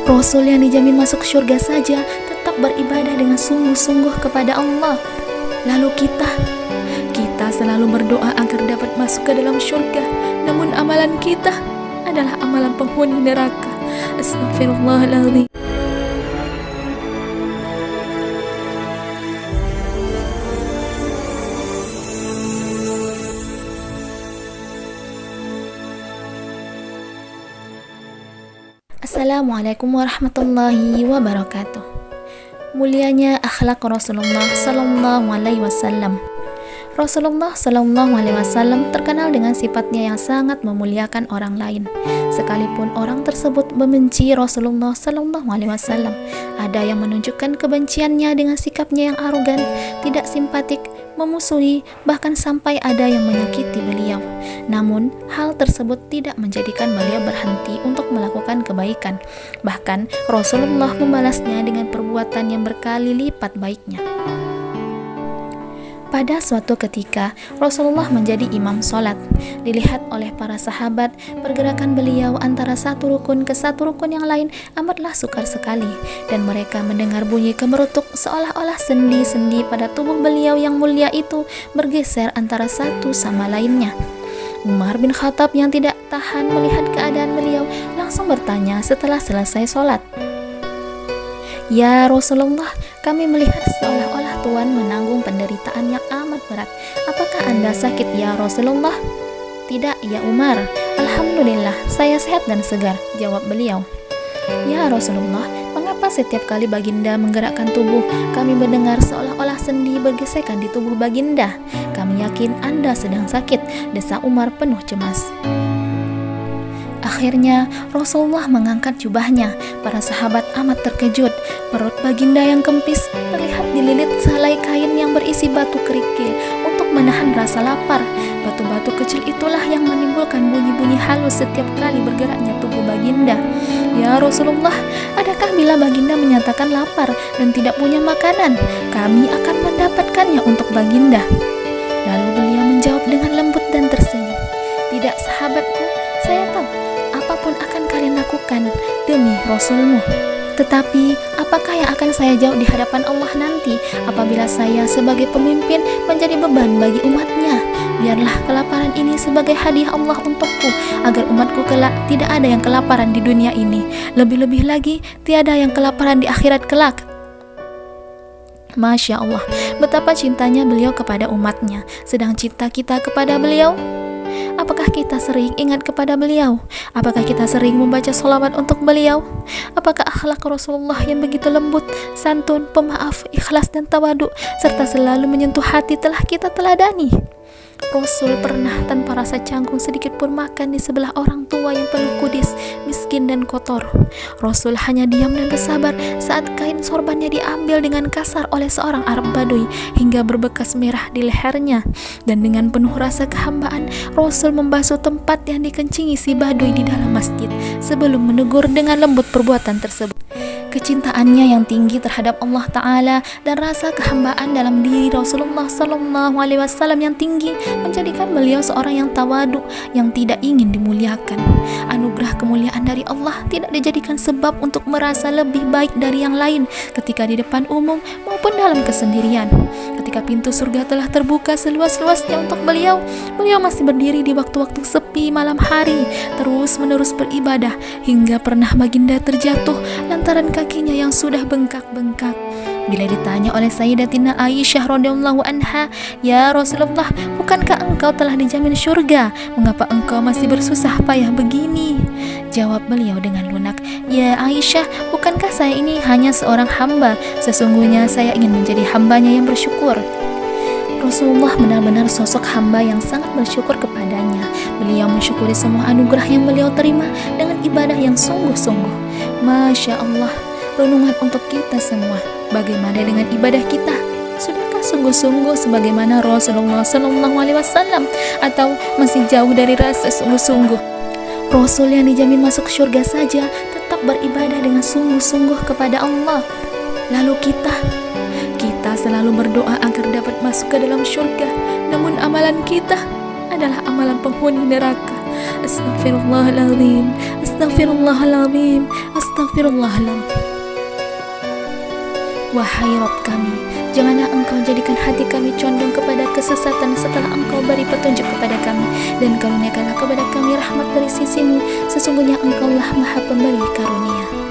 Rasul yang dijamin masuk surga saja tetap beribadah dengan sungguh-sungguh kepada Allah. Lalu kita selalu berdoa agar dapat masuk ke dalam surga, namun amalan kita adalah amalan penghuni neraka. Astagfirullahaladzim. Assalamualaikum warahmatullahi wabarakatuh. Mulianya akhlak Rasulullah sallallahu alaihi wasallam. Rasulullah sallallahu alaihi wasallam terkenal dengan sifatnya yang sangat memuliakan orang lain. Sekalipun orang tersebut membenci Rasulullah sallallahu alaihi wasallam, ada yang menunjukkan kebenciannya dengan sikapnya yang arogan, tidak simpatik, memusuhi, bahkan sampai ada yang menyakiti beliau. Namun, hal tersebut tidak menjadikan beliau berhenti untuk melakukan kebaikan. Bahkan, Rasulullah membalasnya dengan perbuatan yang berkali lipat baiknya. Pada suatu ketika, Rasulullah menjadi imam sholat. Dilihat oleh para sahabat, pergerakan beliau antara satu rukun ke satu rukun yang lain amatlah sukar sekali. Dan mereka mendengar bunyi kemerutuk seolah-olah sendi-sendi pada tubuh beliau yang mulia itu bergeser antara satu sama lainnya. Umar bin Khattab yang tidak tahan melihat keadaan beliau langsung bertanya setelah selesai sholat, "Ya Rasulullah, kami melihat seolah-olah Tuhan menanggung penderitaan yang amat berat. Apakah Anda sakit ya Rasulullah?" "Tidak ya Umar, Alhamdulillah saya sehat dan segar," jawab beliau. "Ya Rasulullah, mengapa setiap kali baginda menggerakkan tubuh, kami mendengar seolah-olah sendi bergesekan di tubuh baginda? Kami yakin Anda sedang sakit," desa Umar penuh cemas. Akhirnya Rasulullah mengangkat jubahnya. Para sahabat amat terkejut. Perut baginda yang kempis terlihat dililit sehelai kain yang berisi batu kerikil untuk menahan rasa lapar. Batu-batu kecil itulah yang menimbulkan bunyi-bunyi halus setiap kali bergeraknya tubuh baginda. "Ya Rasulullah, adakah bila baginda menyatakan lapar dan tidak punya makanan, kami akan mendapatkannya untuk baginda?" Lalu beliau menjawab dengan lembut dan tersenyum, "Tidak sahabatku, saya tahu apapun akan kalian lakukan demi Rasulmu. Tetapi apakah yang akan saya jawab di hadapan Allah nanti apabila saya sebagai pemimpin menjadi beban bagi umatnya? Biarlah kelaparan ini sebagai hadiah Allah untukku, agar umatku kelak tidak ada yang kelaparan di dunia ini. Lebih-lebih lagi, tiada yang kelaparan di akhirat kelak." Masya Allah, betapa cintanya beliau kepada umatnya. Sedang cinta kita kepada beliau, apakah kita sering ingat kepada beliau? Apakah kita sering membaca sholawat untuk beliau? Apakah akhlak Rasulullah yang begitu lembut, santun, pemaaf, ikhlas dan tawadu, serta selalu menyentuh hati telah kita teladani? Rasul pernah tanpa rasa canggung sedikit pun makan di sebelah orang tua yang penuh kudis, miskin dan kotor. Rasul hanya diam dan bersabar saat kain sorbannya diambil dengan kasar oleh seorang Arab Badui hingga berbekas merah di lehernya. Dan dengan penuh rasa kehambaan, Rasul membasuh tempat yang dikencingi si Badui di dalam masjid sebelum menegur dengan lembut perbuatan tersebut. Kecintaannya yang tinggi terhadap Allah Ta'ala dan rasa kehambaan dalam diri Rasulullah Sallallahu Alaihi Wasallam yang tinggi menjadikan beliau seorang yang tawadu, yang tidak ingin dimuliakan. Anugerah kemuliaan dari Allah tidak dijadikan sebab untuk merasa lebih baik dari yang lain ketika di depan umum maupun dalam kesendirian. Ketika pintu surga telah terbuka seluas-luasnya untuk beliau, beliau masih berdiri di waktu-waktu sepi malam hari, terus-menerus beribadah hingga pernah baginda terjatuh lantaran kakinya yang sudah bengkak-bengkak. Bila ditanya oleh Sayyidatina Aisyah radhiyallahu anha, "Ya Rasulullah, bukankah engkau telah dijamin surga? Mengapa engkau masih bersusah payah begini?" Jawab beliau dengan lunak, "Ya Aisyah, bukankah saya ini hanya seorang hamba? Sesungguhnya saya ingin menjadi hambanya yang bersyukur." Rasulullah benar-benar sosok hamba yang sangat bersyukur kepadanya. Beliau mensyukuri semua anugerah yang beliau terima dengan ibadah yang sungguh-sungguh. Masya Allah, renungan untuk kita semua. Bagaimana dengan ibadah kita? Sudahkah sungguh-sungguh sebagaimana Rasulullah Sallallahu Alaihi Wasallam, atau masih jauh dari rasa sungguh-sungguh? Rasul yang dijamin masuk surga saja tetap beribadah dengan sungguh-sungguh kepada Allah. Lalu kita selalu berdoa agar dapat masuk ke dalam surga, namun amalan kita adalah amalan penghuni neraka. Astaghfirullahaladzim, astaghfirullahaladzim, astaghfirullahaladzim. Wahai Rabb kami, janganlah Engkau jadikan hati kami condong kepada kesesatan setelah Engkau beri petunjuk kepada kami, dan karuniakanlah kepada kami rahmat dari sisi-Mu. Sesungguhnya Engkaulah Maha Pemberi karunia.